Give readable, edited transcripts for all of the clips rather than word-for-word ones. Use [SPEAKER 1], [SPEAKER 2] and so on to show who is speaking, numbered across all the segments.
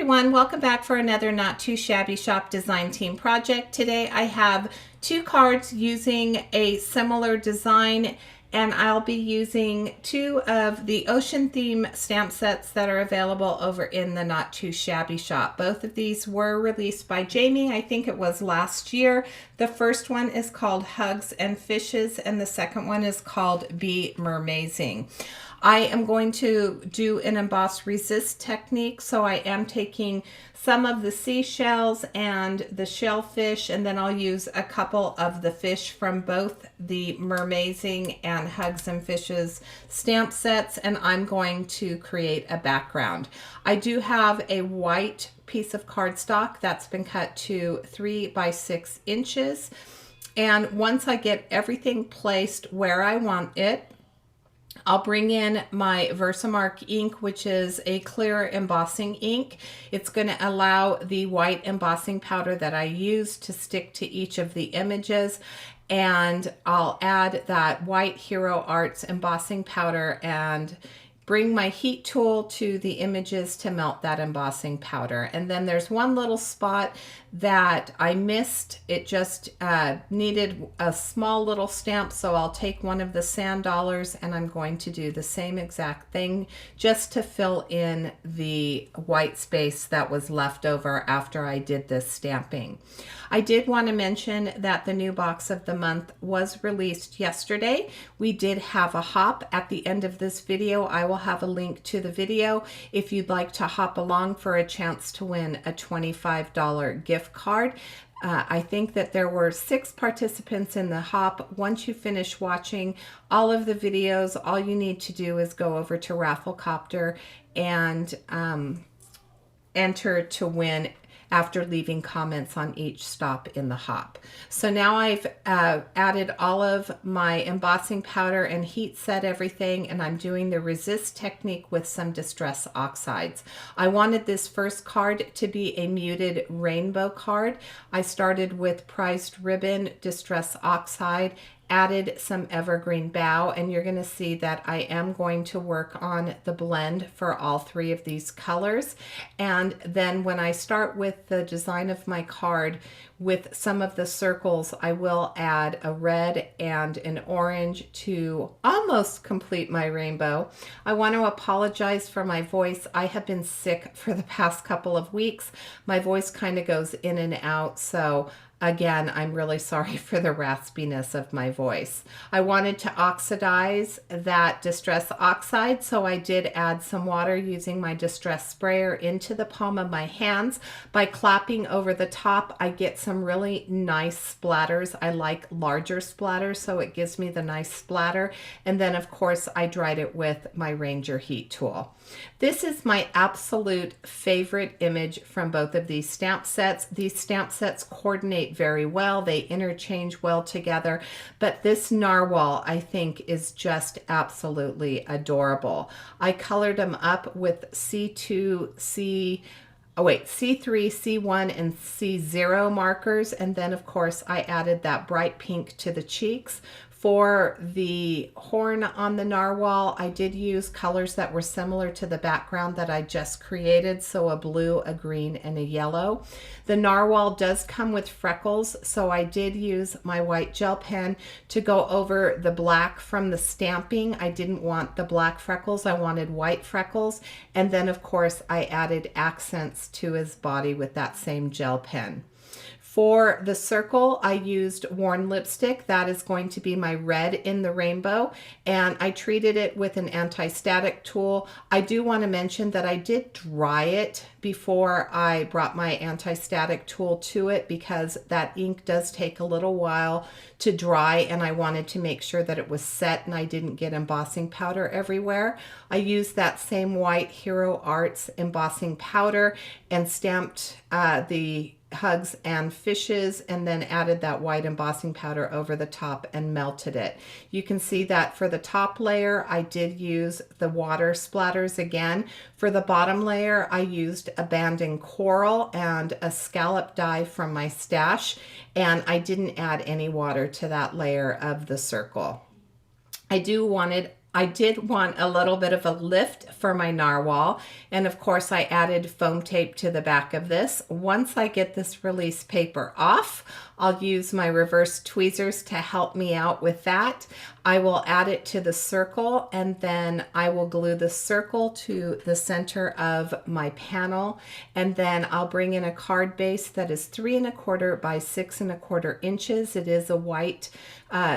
[SPEAKER 1] everyone, welcome back for another Not Too Shabby Shop Design Team project. Today I have two cards using a similar design, and I'll be using two of the ocean theme stamp sets that are available over in the Not Too Shabby Shop. Both of these were released by Jamie, I think it was last year. The first one is called Hugs and Fishes, and the second one is called Be Mermazing. I am going to do an emboss resist technique, so I am taking some of the seashells and the shellfish, and then I'll use a couple of the fish from both the Mermazing and Hugs and Fishes stamp sets, and I'm going to create a background. I do have a white piece of cardstock that's been cut to 3 by 6 inches, and once I get everything placed where I want it, I'll bring in my Versamark ink, which is a clear embossing ink. It's going to allow the white embossing powder that I use to stick to each of the images. And I'll add that white Hero Arts embossing powder and bring my heat tool to the images to melt that embossing powder. And then there's one little spot that I missed. It just needed a small little stamp, so I'll take one of the sand dollars and I'm going to do the same exact thing just to fill in the white space that was left over after I did this stamping. I did want to mention that the new box of the month was released yesterday. We did have a hop at the end of this video. I will have a link to the video if you'd like to hop along for a chance to win a $25 gift card. I think that there were 6 participants in the hop. Once you finish watching all of the videos, all you need to do is go over to Rafflecopter and enter to win after leaving comments on each stop in the hop. So now I've added all of my embossing powder and heat set everything, and I'm doing the resist technique with some Distress Oxides. I wanted this first card to be a muted rainbow card. I started with Priced Ribbon, Distress Oxide, added some evergreen bough, and you're going to see that I am going to work on the blend for all 3 of these colors. And then when I start with the design of my card with some of the circles, I will add a red and an orange to almost complete my rainbow. I want to apologize for my voice. I have been sick for the past couple of weeks. My voice kind of goes in and out, so again, I'm really sorry for the raspiness of my voice. I wanted to oxidize that Distress Oxide, so I did add some water using my Distress Sprayer into the palm of my hands. By clapping over the top, I get some really nice splatters. I like larger splatters, so it gives me the nice splatter. And then, of course, I dried it with my Ranger heat tool. This is my absolute favorite image from both of these stamp sets. These stamp sets coordinate very well. They interchange well together, but this narwhal I think is just absolutely adorable. I colored them up with C3, C1, and C0 markers, and then of course I added that bright pink to the cheeks. For the horn on the narwhal, I did use colors that were similar to the background that I just created, so a blue, a green, and a yellow. The narwhal does come with freckles, so I did use my white gel pen to go over the black from the stamping. I didn't want the black freckles, I wanted white freckles, and then of course I added accents to his body with that same gel pen. For the circle, I used Worn Lipstick. That is going to be my red in the rainbow, and I treated it with an anti-static tool. I do want to mention that I did dry it before I brought my anti-static tool to it, because that ink does take a little while to dry, and I wanted to make sure that it was set and I didn't get embossing powder everywhere. I used that same white Hero Arts embossing powder and stamped the Hugs and Fishes, and then added that white embossing powder over the top and melted it. You can see that for the top layer I did use the water splatters again. For the bottom layer I used abandoned coral and a scallop dye from my stash, and I didn't add any water to that layer of the circle. I do wanted I did want a little bit of a lift for my narwhal, and of course I added foam tape to the back of this. Once I get this release paper off, I'll use my reverse tweezers to help me out with that. I will add it to the circle, and then I will glue the circle to the center of my panel, and then I'll bring in a card base that is 3 1/4 by 6 1/4 inches. It is a white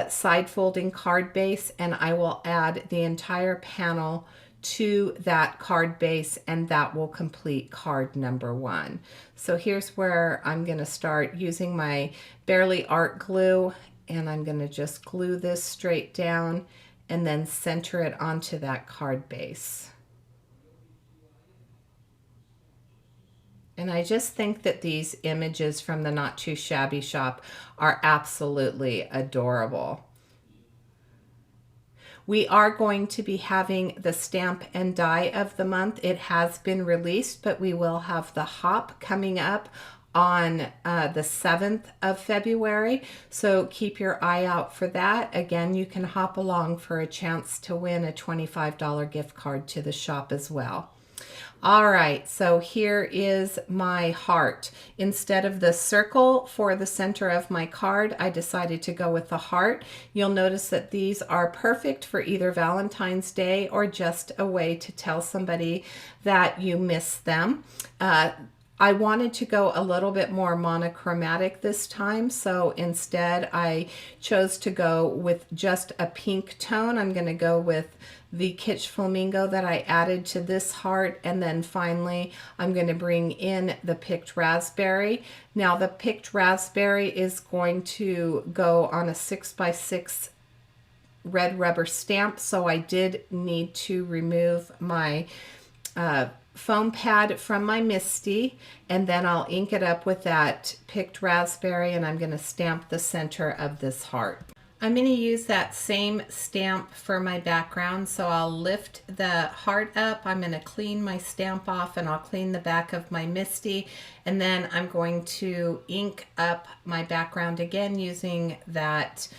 [SPEAKER 1] side folding card base, and I will add the entire panel to that card base, and that will complete card number 1. So here's where I'm going to start using my Barely Art glue, and I'm going to just glue this straight down and then center it onto that card base. And I just think that these images from the Not Too Shabby shop are absolutely adorable. We are going to be having the stamp and die of the month. It has been released, but we will have the hop coming up on the 7th of February. So keep your eye out for that. Again, you can hop along for a chance to win a $25 gift card to the shop as well. All right, so here is my heart. Instead of the circle for the center of my card, I decided to go with the heart. You'll notice that these are perfect for either Valentine's Day or just a way to tell somebody that you miss them. I wanted to go a little bit more monochromatic this time, so instead I chose to go with just a pink tone. I'm going to go with the Kitsch Flamingo that I added to this heart, and then finally I'm going to bring in the picked raspberry. Now the picked raspberry is going to go on a 6x6 red rubber stamp, so I did need to remove my foam pad from my Misty, and then I'll ink it up with that picked raspberry, and I'm going to stamp the center of this heart. I'm going to use that same stamp for my background, so I'll lift the heart up. I'm going to clean my stamp off, and I'll clean the back of my Misty, and then I'm going to ink up my background again using that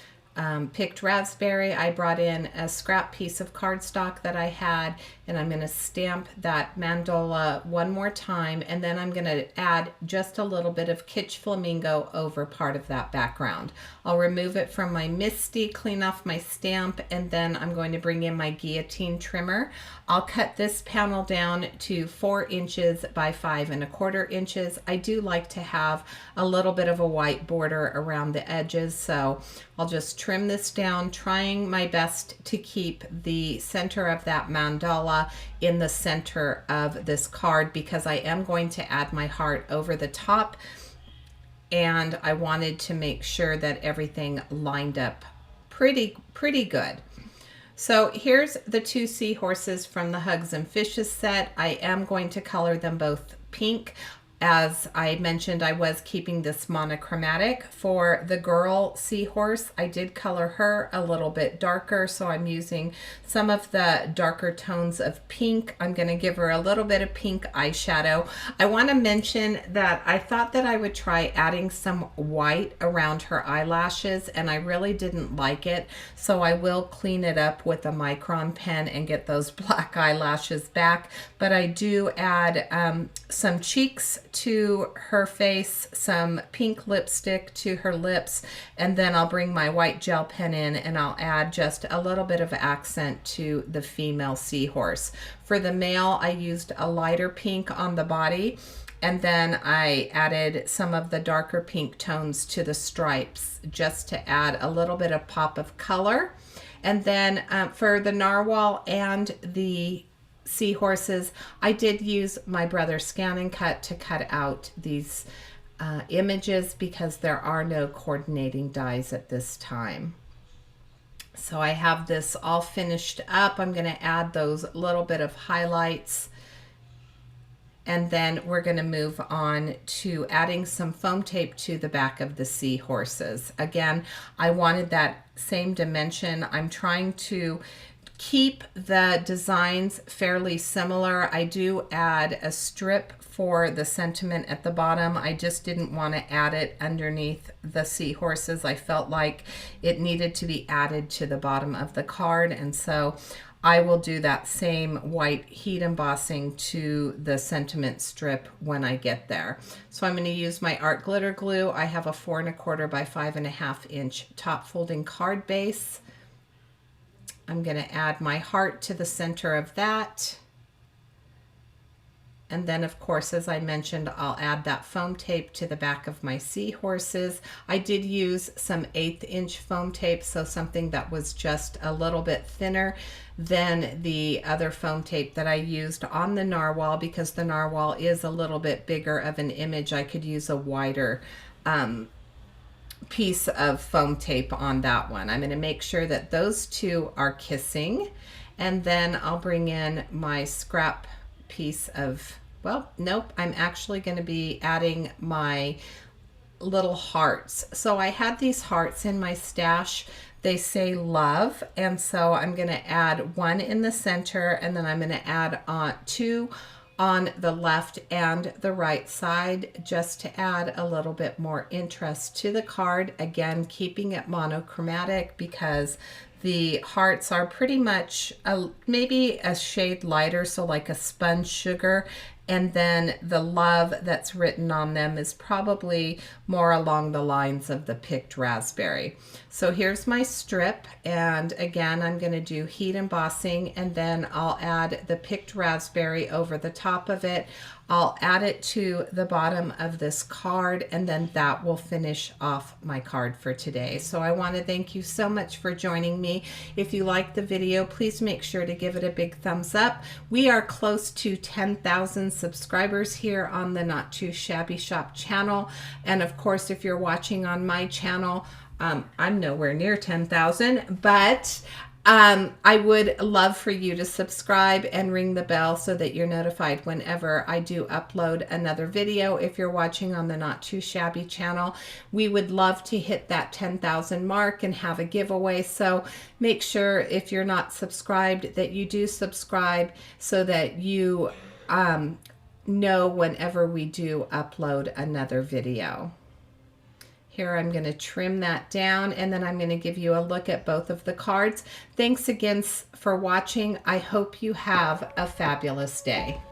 [SPEAKER 1] picked raspberry. I brought in a scrap piece of cardstock that I had, and I'm going to stamp that mandola one more time, and then I'm going to add just a little bit of Kitsch Flamingo over part of that background. I'll remove it from my Misty, clean off my stamp, and then I'm going to bring in my guillotine trimmer. I'll cut this panel down to 4 inches by 5 1/4 inches. I do like to have a little bit of a white border around the edges, so I'll just trim this down, trying my best to keep the center of that mandala in the center of this card, because I am going to add my heart over the top, and I wanted to make sure that everything lined up pretty good. So here's the 2 seahorses from the Hugs and Fishes set. I am going to color them both pink. As I mentioned, I was keeping this monochromatic. For the girl seahorse, I did color her a little bit darker, so I'm using some of the darker tones of pink. I'm going to give her a little bit of pink eyeshadow. I want to mention that I thought that I would try adding some white around her eyelashes, and I really didn't like it, so I will clean it up with a micron pen and get those black eyelashes back. But I do add some cheeks to her face, some pink lipstick to her lips, and then I'll bring my white gel pen in and I'll add just a little bit of accent to the female seahorse. For the male, I used a lighter pink on the body, and then I added some of the darker pink tones to the stripes just to add a little bit of pop of color. And then for the narwhal and the seahorses, I did use my brother's Scan and Cut to cut out these images because there are no coordinating dies at this time. So I have this all finished up. I'm going to add those little bit of highlights, and then we're going to move on to adding some foam tape to the back of the seahorses. Again, I wanted that same dimension. I'm trying to keep the designs fairly similar. I do add a strip for the sentiment at the bottom. I just didn't want to add it underneath the seahorses. I felt like it needed to be added to the bottom of the card, and so I will do that same white heat embossing to the sentiment strip when I get there. So I'm going to use my art glitter glue. I have a 4 1/4 by 5.5 inch top folding card base. I'm going to add my heart to the center of that. And then, of course, as I mentioned, I'll add that foam tape to the back of my seahorses. I did use some 1/8 inch foam tape, so something that was just a little bit thinner than the other foam tape that I used on the narwhal, because the narwhal is a little bit bigger of an image. I could use a wider piece of foam tape on that one. I'm going to make sure that those two are kissing, and then I'll bring in my scrap piece of, well, nope, I'm actually going to be adding my little hearts. So I had these hearts in my stash. They say love, and so I'm going to add one in the center, and then I'm going to add on 2 on the left and the right side, just to add a little bit more interest to the card. Again, keeping it monochromatic, because the hearts are pretty much maybe a shade lighter, so like a sponge sugar, and then the love that's written on them is probably more along the lines of the picked raspberry. So here's my strip, and again, I'm going to do heat embossing, and then I'll add the picked raspberry over the top of it. I'll add it to the bottom of this card, and then that will finish off my card for today. So I want to thank you so much for joining me. If you liked the video, please make sure to give it a big thumbs up. We are close to 10,000 subscribers here on the Not Too Shabby Shop channel. And of course, if you're watching on my channel, I'm nowhere near 10,000, but I would love for you to subscribe and ring the bell so that you're notified whenever I do upload another video. If you're watching on the Not Too Shabby channel, we would love to hit that 10,000 mark and have a giveaway. So make sure, if you're not subscribed, that you do subscribe so that you know whenever we do upload another video. Here I'm going to trim that down, and then I'm going to give you a look at both of the cards. Thanks again for watching. I hope you have a fabulous day.